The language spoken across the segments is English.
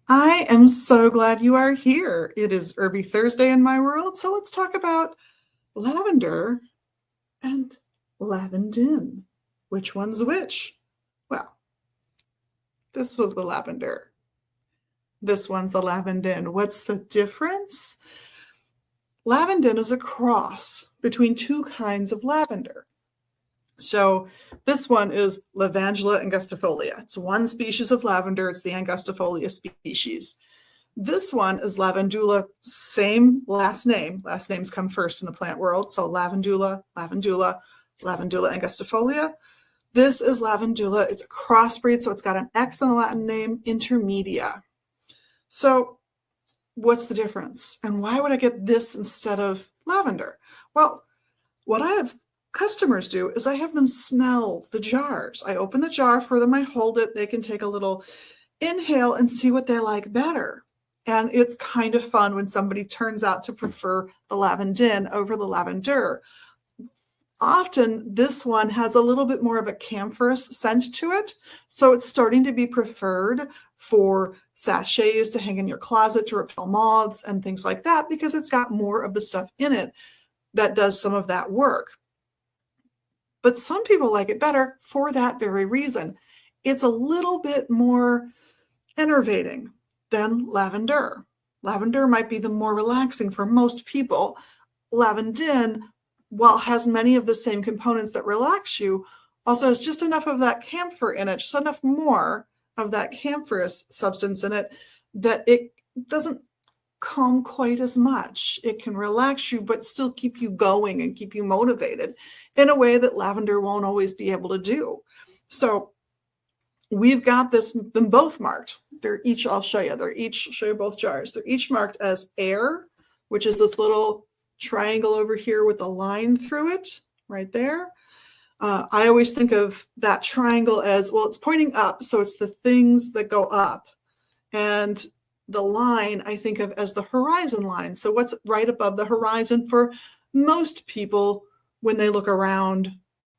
I am so glad you are here. It is Herby Thursday in my world, so let's talk about lavender and lavandin. Which one's which? Well, this was the lavender. This one's the lavandin. What's the difference? Lavandin is a cross between two kinds of lavender. So this one is Lavandula angustifolia. It's one species of lavender. It's the angustifolia species. This one is Lavandula, same last name. Last names come first in the plant world. So Lavandula, Lavandula, Lavandula angustifolia. This is Lavandula. It's a crossbreed, so it's got an X in the Latin name, intermedia. So what's the difference? And why would I get this instead of lavender? Well, what I have customers do is I have them smell the jars. I open the jar for them. I hold it. They can take a little inhale and see what they like better. And it's kind of fun when somebody turns out to prefer the lavandin over the lavender. Often this one has a little bit more of a camphorous scent to it. So it's starting to be preferred for sachets to hang in your closet to repel moths and things like that, because it's got more of the stuff in it that does some of that work. But some people like it better for that very reason. It's a little bit more enervating than lavender. Lavender might be the more relaxing for most people. Lavandin, while has many of the same components that relax you, also has just enough of that camphor in it, just enough more of that camphorous substance in it that it doesn't calm quite as much. It can relax you, but still keep you going and keep you motivated in a way that lavender won't always be able to do. So we've got them both marked. They're each, I'll show you both jars. They're each marked as air, which is this little triangle over here with a line through it right there. I always think of that triangle as, well, it's pointing up. So it's the things that go up. And the line I think of as the horizon line. So what's right above the horizon for most people when they look around,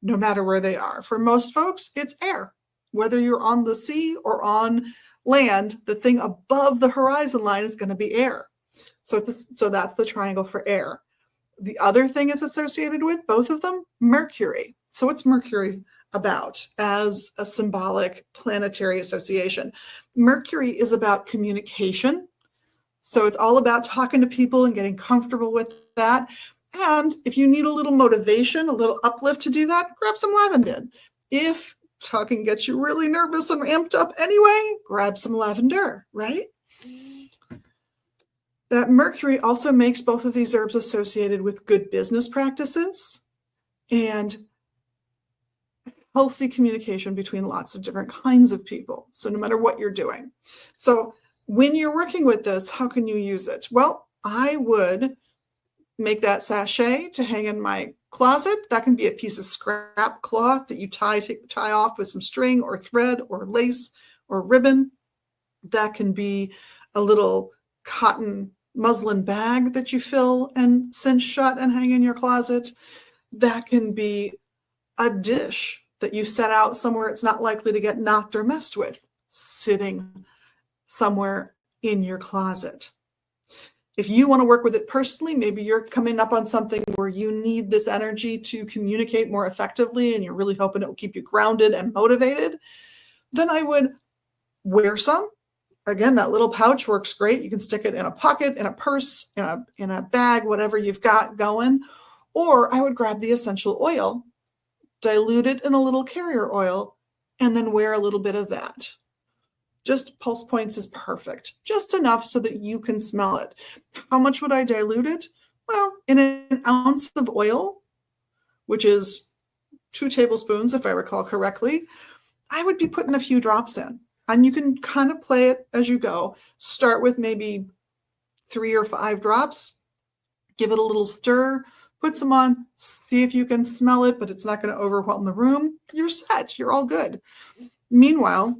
no matter where they are. For most folks, it's air. Whether you're on the sea or on land, the thing above the horizon line is going to be air. So that's the triangle for air. The other thing it's associated with, both of them, Mercury. So what's Mercury about as a symbolic planetary association? Mercury is about communication. So it's all about talking to people and getting comfortable with that. And if you need a little motivation, a little uplift to do that, grab some lavandin. If talking gets you really nervous and amped up anyway, grab some lavender, right? That Mercury also makes both of these herbs associated with good business practices and healthy communication between lots of different kinds of people. So no matter what you're doing. So when you're working with this, how can you use it? Well, I would make that sachet to hang in my closet. That can be a piece of scrap cloth that you tie off with some string or thread or lace or ribbon. That can be a little cotton muslin bag that you fill and cinch shut and hang in your closet. That can be a dish that you set out somewhere it's not likely to get knocked or messed with, sitting somewhere in your closet. If you want to work with it personally, maybe you're coming up on something where you need this energy to communicate more effectively and you're really hoping it will keep you grounded and motivated, then I would wear some. Again, that little pouch works great. You can stick it in a pocket, in a purse, in a bag, whatever you've got going. Or I would grab the essential oil, dilute it in a little carrier oil, and then wear a little bit of that. Just pulse points is perfect. Just enough so that you can smell it. How much would I dilute it? Well, in an ounce of oil, which is 2 tablespoons, if I recall correctly, I would be putting a few drops in. And you can kind of play it as you go. Start with maybe 3 or 5 drops. Give it a little stir. Put some on. See if you can smell it, but it's not going to overwhelm the room. You're set. You're all good. Meanwhile,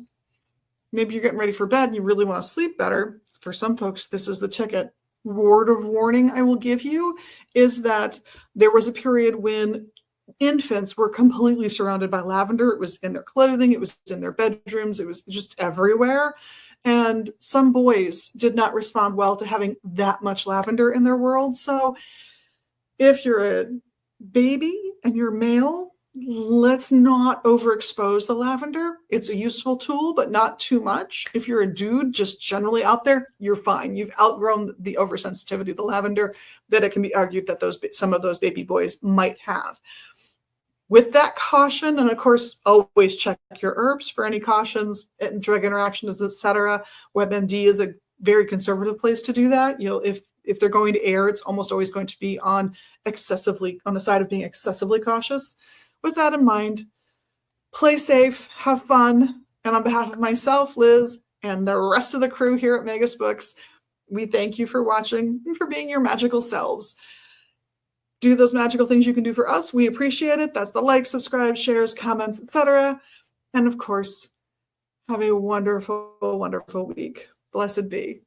maybe you're getting ready for bed and you really want to sleep better. For some folks, this is the ticket. Word of warning I will give you is that there was a period when infants were completely surrounded by lavender. It was in their clothing, it was in their bedrooms, it was just everywhere. And some boys did not respond well to having that much lavender in their world. So if you're a baby and you're male, let's not overexpose the lavender. It's a useful tool, but not too much. If you're a dude just generally out there, you're fine. You've outgrown the oversensitivity to lavender that it can be argued that some of those baby boys might have. With that caution, and of course, always check your herbs for any cautions, and drug interactions, etc. WebMD is a very conservative place to do that. If they're going to err, it's almost always going to be on the side of being excessively cautious. With that in mind, play safe, have fun, and on behalf of myself, Liz, and the rest of the crew here at Magus Books, we thank you for watching and for being your magical selves. Do those magical things you can do for us. We appreciate it. That's the likes, subscribe, shares, comments, etc. And of course, have a wonderful, wonderful week. Blessed be.